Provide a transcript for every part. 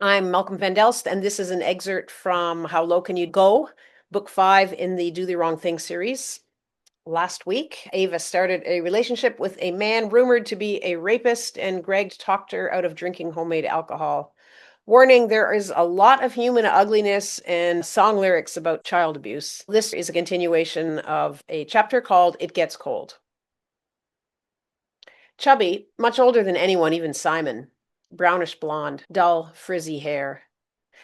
I'm Malcolm Van Delst, and this is an excerpt from How Low Can You Go, book 5 in the Do the Wrong Thing series. Last week, Ava started a relationship with a man rumored to be a rapist, and Greg talked her out of drinking homemade alcohol. Warning, there is a lot of human ugliness and song lyrics about child abuse. This is a continuation of a chapter called It Gets Cold. Chubby, much older than anyone, even Simon. Brownish blonde, dull, frizzy hair.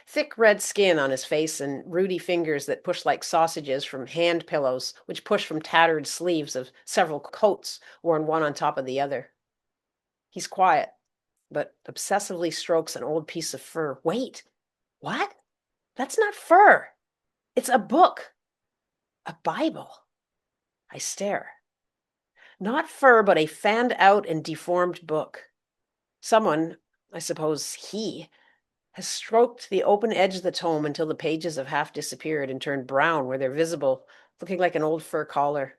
Thick red skin on his face and ruddy fingers that push like sausages from hand pillows, which push from tattered sleeves of several coats worn one on top of the other. He's quiet, but obsessively strokes an old piece of fur. Wait, what? That's not fur. It's a book. A Bible. I stare. Not fur, but a fanned out and deformed book. Someone, I suppose he, has stroked the open edge of the tome until the pages have half disappeared and turned brown where they're visible, looking like an old fur collar.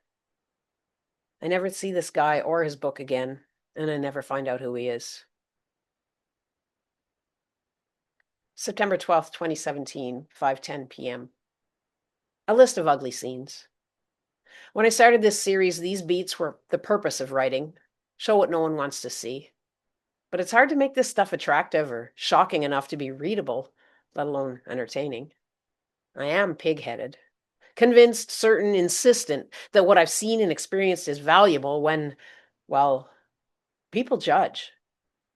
I never see this guy or his book again, and I never find out who he is. September 12th, 2017, 5:10 p.m. A list of ugly scenes. When I started this series, these beats were the purpose of writing. Show what no one wants to see. But it's hard to make this stuff attractive or shocking enough to be readable, let alone entertaining. I am pig-headed. Convinced, certain, insistent that what I've seen and experienced is valuable when, well, people judge.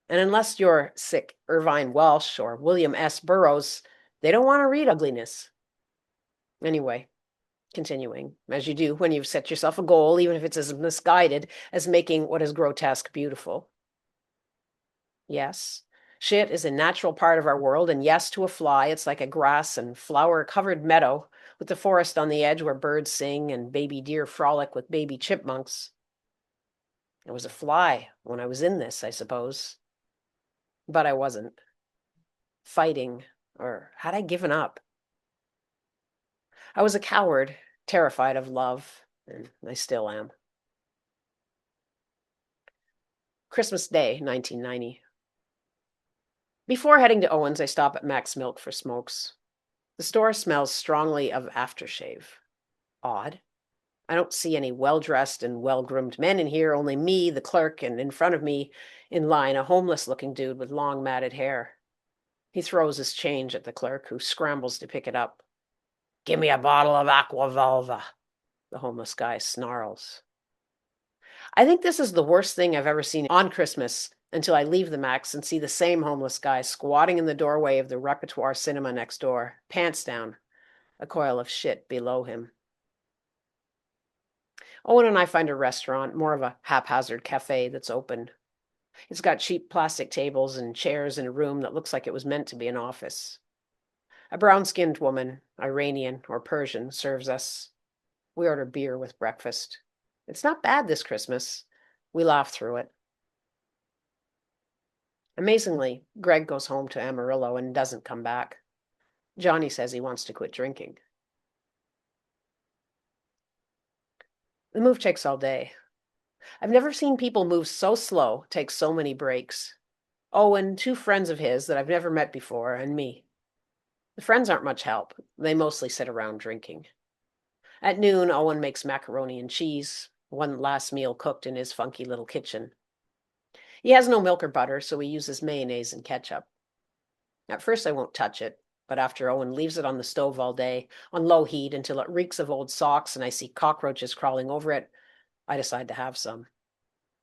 And unless you're sick Irvine Welsh or William S. Burroughs, they don't want to read ugliness. Anyway, continuing, as you do when you've set yourself a goal, even if it's as misguided as making what is grotesque beautiful. Yes, shit is a natural part of our world, and yes, to a fly, it's like a grass and flower-covered meadow with the forest on the edge where birds sing and baby deer frolic with baby chipmunks. I was a fly when I was in this, I suppose. But I wasn't. Fighting, or had I given up? I was a coward, terrified of love, and I still am. Christmas Day, 1990. Before heading to Owen's, I stop at Mac's Milk for smokes. The store smells strongly of aftershave. Odd. I don't see any well-dressed and well-groomed men in here, only me, the clerk, and in front of me, in line, a homeless-looking dude with long matted hair. He throws his change at the clerk, who scrambles to pick it up. "Give me a bottle of Aqua Velva," the homeless guy snarls. I think this is the worst thing I've ever seen on Christmas until I leave the Max and see the same homeless guy squatting in the doorway of the Repertoire Cinema next door, pants down, a coil of shit below him. Owen and I find a restaurant, more of a haphazard cafe that's open. It's got cheap plastic tables and chairs in a room that looks like it was meant to be an office. A brown-skinned woman, Iranian or Persian, serves us. We order beer with breakfast. It's not bad this Christmas. We laugh through it. Amazingly, Greg goes home to Amarillo and doesn't come back. Johnny says he wants to quit drinking. The move takes all day. I've never seen people move so slow, take so many breaks. Owen, two friends of his that I've never met before, and me. The friends aren't much help. They mostly sit around drinking. At noon, Owen makes macaroni and cheese, one last meal cooked in his funky little kitchen. He has no milk or butter, so he uses mayonnaise and ketchup. At first, I won't touch it, but after Owen leaves it on the stove all day, on low heat until it reeks of old socks and I see cockroaches crawling over it, I decide to have some.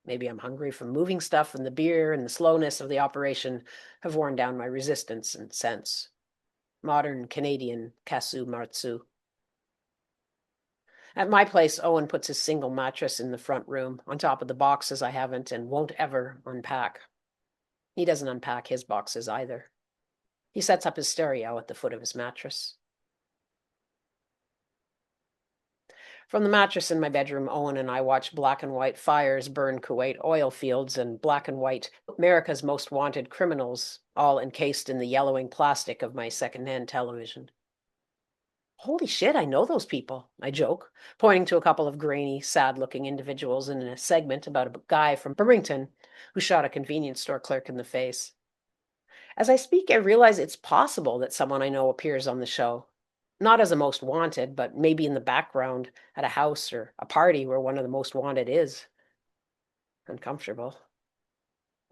Maybe I'm hungry from moving stuff, and the beer and the slowness of the operation have worn down my resistance and sense. Modern Canadian casu marzu. At my place, Owen puts his single mattress in the front room, on top of the boxes I haven't and won't ever unpack. He doesn't unpack his boxes either. He sets up his stereo at the foot of his mattress. From the mattress in my bedroom, Owen and I watch black and white fires burn Kuwait oil fields and black and white America's Most Wanted criminals, all encased in the yellowing plastic of my secondhand television. Holy shit, I know those people, I joke, pointing to a couple of grainy, sad-looking individuals in a segment about a guy from Birmingham who shot a convenience store clerk in the face. As I speak, I realize it's possible that someone I know appears on the show. Not as a most wanted, but maybe in the background at a house or a party where one of the most wanted is. Uncomfortable.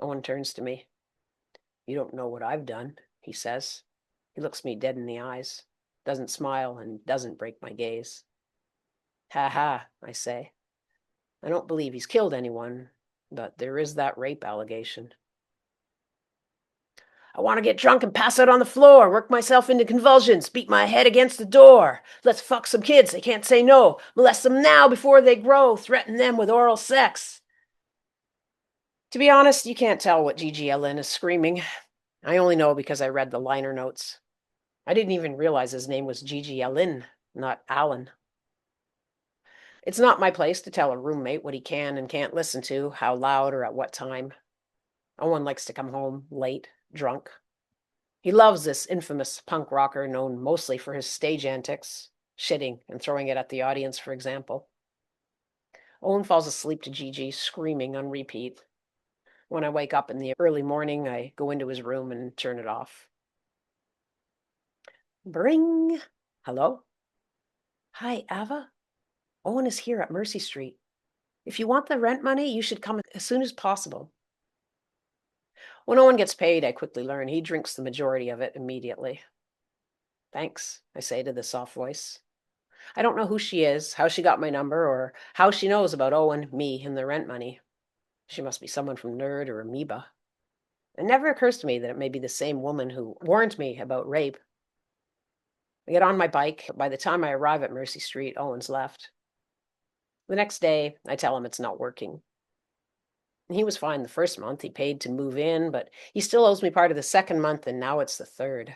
Owen turns to me. You don't know what I've done, he says. He looks me dead in the eyes, doesn't smile, and doesn't break my gaze. Ha ha, I say. I don't believe he's killed anyone, but there is that rape allegation. I want to get drunk and pass out on the floor, work myself into convulsions, beat my head against the door. Let's fuck some kids, they can't say no. Molest them now before they grow, threaten them with oral sex. To be honest, you can't tell what GGLN is screaming. I only know because I read the liner notes. I didn't even realize his name was GGLN, not Alan. It's not my place to tell a roommate what he can and can't listen to, how loud or at what time. Owen likes to come home late, drunk. He loves this infamous punk rocker known mostly for his stage antics, shitting and throwing it at the audience, for example. Owen falls asleep to Gigi, screaming on repeat. When I wake up in the early morning, I go into his room and turn it off. Bring. Hello? Hi, Ava. Owen is here at Mercy Street. If you want the rent money, you should come as soon as possible. When Owen gets paid, I quickly learn he drinks the majority of it immediately. Thanks, I say to the soft voice. I don't know who she is, how she got my number, or how she knows about Owen, me, and the rent money. She must be someone from Nerd or Amoeba. It never occurs to me that it may be the same woman who warned me about rape. I get on my bike. By the time I arrive at Mercy Street, Owen's left. The next day, I tell him it's not working. He was fine the first month. He paid to move in, but he still owes me part of the second month, and now it's the third.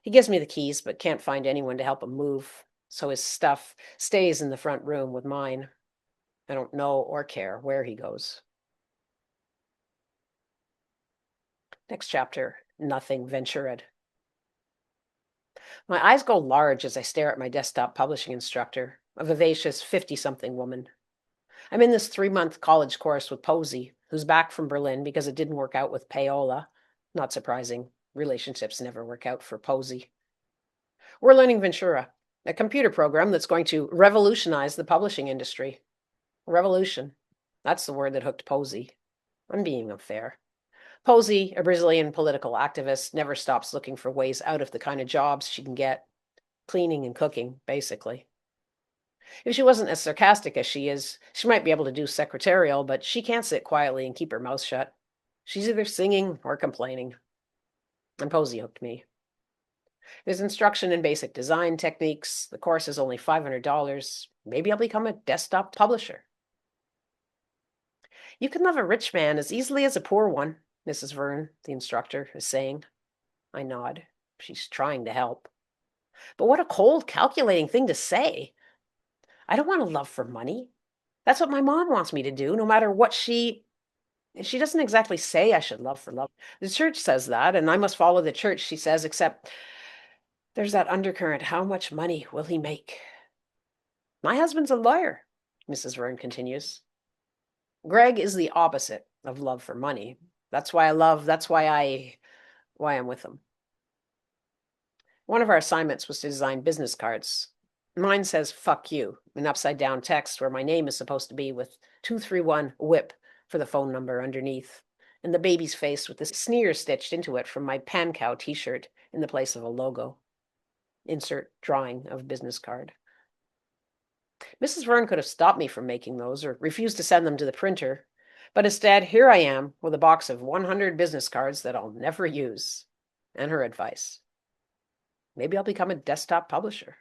He gives me the keys, but can't find anyone to help him move, so his stuff stays in the front room with mine. I don't know or care where he goes. Next chapter, nothing ventured. My eyes go large as I stare at my desktop publishing instructor, a vivacious 50-something woman. I'm in this 3-month college course with Posey, who's back from Berlin because it didn't work out with Paola. Not surprising. Relationships never work out for Posey. We're learning Ventura, a computer program that's going to revolutionize the publishing industry. Revolution. That's the word that hooked Posey. I'm being unfair. Posey, a Brazilian political activist, never stops looking for ways out of the kind of jobs she can get. Cleaning and cooking, basically. If she wasn't as sarcastic as she is, she might be able to do secretarial, but she can't sit quietly and keep her mouth shut. She's either singing or complaining. And Posey hooked me. There's instruction in basic design techniques. The course is only $500. Maybe I'll become a desktop publisher. You can love a rich man as easily as a poor one, Mrs. Verne, the instructor, is saying. I nod. She's trying to help. But what a cold, calculating thing to say. I don't want to love for money. That's what my mom wants me to do, no matter what she doesn't exactly say I should love for love. The church says that, and I must follow the church, she says, except there's that undercurrent. How much money will he make? My husband's a lawyer, Mrs. Verne continues. Greg is the opposite of love for money. That's why I'm with him. One of our assignments was to design business cards. Mine says fuck you in upside down text where my name is supposed to be with 231 whip for the phone number underneath, and the baby's face with the sneer stitched into it from my Pan Cow t-shirt in the place of a logo. Insert drawing of business card. Mrs. Verne could have stopped me from making those or refused to send them to the printer, but instead, here I am with a box of 100 business cards that I'll never use, and her advice. Maybe I'll become a desktop publisher.